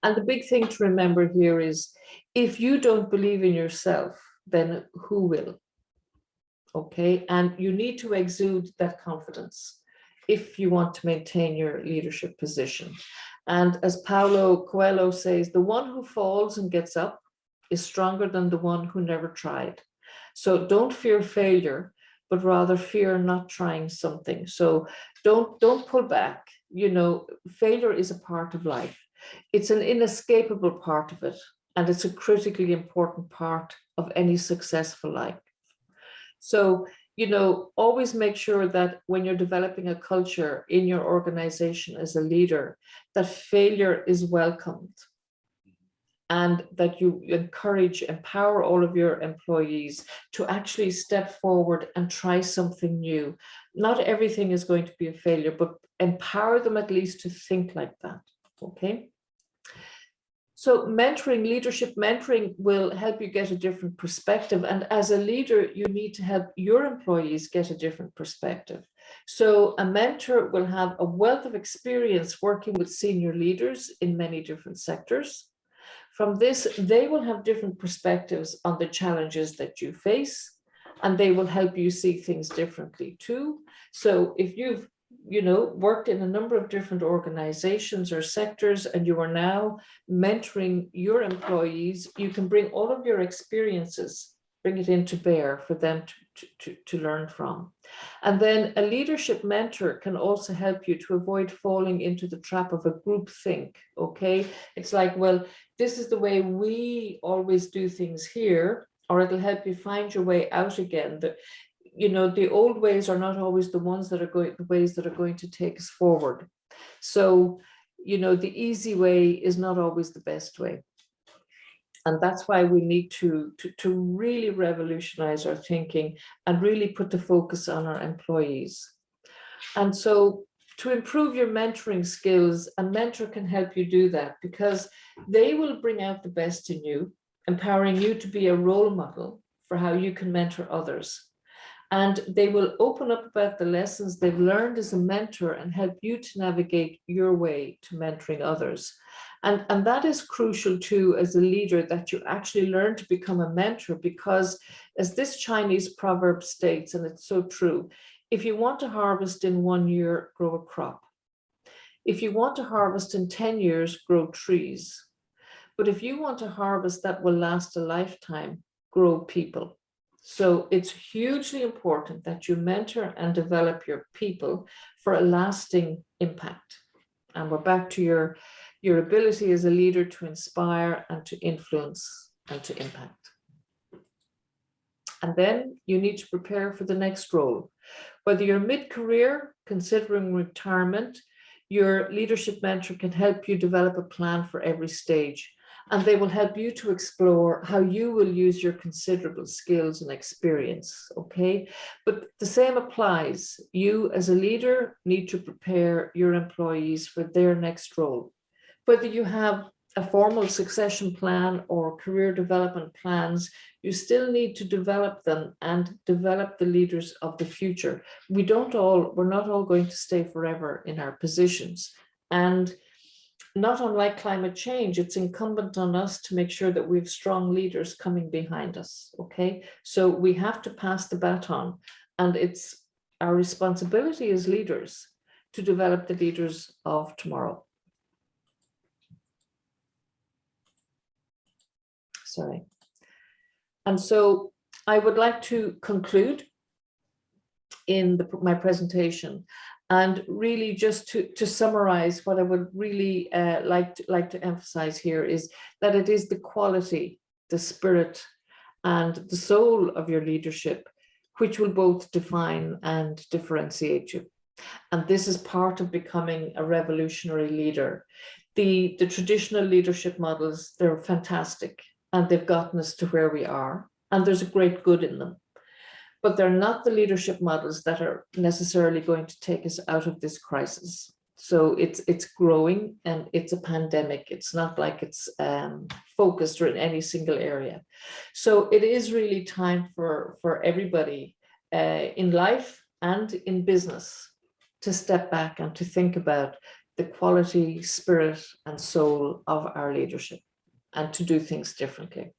And the big thing to remember here is, if you don't believe in yourself, then who will? Okay, and you need to exude that confidence if you want to maintain your leadership position. And as Paulo Coelho says, the one who falls and gets up is stronger than the one who never tried. So don't fear failure, but rather fear not trying something. So don't pull back. You know, failure is a part of life. It's an inescapable part of it, and it's a critically important part of any successful life. So, you know, always make sure that when you're developing a culture in your organization as a leader, that failure is welcomed, and that you encourage, empower all of your employees to actually step forward and try something new. Not everything is going to be a failure, but empower them at least to think like that, okay? So mentoring, leadership mentoring will help you get a different perspective. And as a leader, you need to help your employees get a different perspective. So a mentor will have a wealth of experience working with senior leaders in many different sectors. From this, they will have different perspectives on the challenges that you face, and they will help you see things differently too. So if you've worked in a number of different organizations or sectors, and you are now mentoring your employees, you can bring all of your experiences, bring it into bear for them to learn from. And then a leadership mentor can also help you to avoid falling into the trap of a group think, okay? It's like, well, this is the way we always do things here, or it'll help you find your way out again. The old ways are not always the ways that are going to take us forward. So, the easy way is not always the best way. And that's why we need to really revolutionize our thinking and really put the focus on our employees. And so to improve your mentoring skills, a mentor can help you do that, because they will bring out the best in you, empowering you to be a role model for how you can mentor others. And they will open up about the lessons they've learned as a mentor and help you to navigate your way to mentoring others. And that is crucial too, as a leader, that you actually learn to become a mentor, because as this Chinese proverb states, and it's so true, if you want to harvest in 1 year, grow a crop. If you want to harvest in 10 years, grow trees. But if you want to harvest that will last a lifetime, grow people. So it's hugely important that you mentor and develop your people for a lasting impact. And we're back to your ability as a leader to inspire and to influence and to impact. And then you need to prepare for the next role. Whether you're mid-career, considering retirement, your leadership mentor can help you develop a plan for every stage. And they will help you to explore how you will use your considerable skills and experience, okay? But the same applies. You as a leader need to prepare your employees for their next role. Whether you have a formal succession plan or career development plans, you still need to develop them and develop the leaders of the future. We're not all going to stay forever in our positions. And not unlike climate change, it's incumbent on us to make sure that we have strong leaders coming behind us, okay? So we have to pass the baton, and it's our responsibility as leaders to develop the leaders of tomorrow. Sorry. And so I would like to conclude in my presentation, and really just to summarize, what I would really like to emphasize here is that it is the quality, the spirit, and the soul of your leadership which will both define and differentiate you. And this is part of becoming a revolutionary leader. The traditional leadership models, they're fantastic, and they've gotten us to where we are, and there's a great good in them. But they're not the leadership models that are necessarily going to take us out of this crisis. So it's growing, and it's a pandemic. It's not like it's focused or in any single area. So it is really time for everybody in life and in business to step back and to think about the quality, spirit, and soul of our leadership and to do things differently.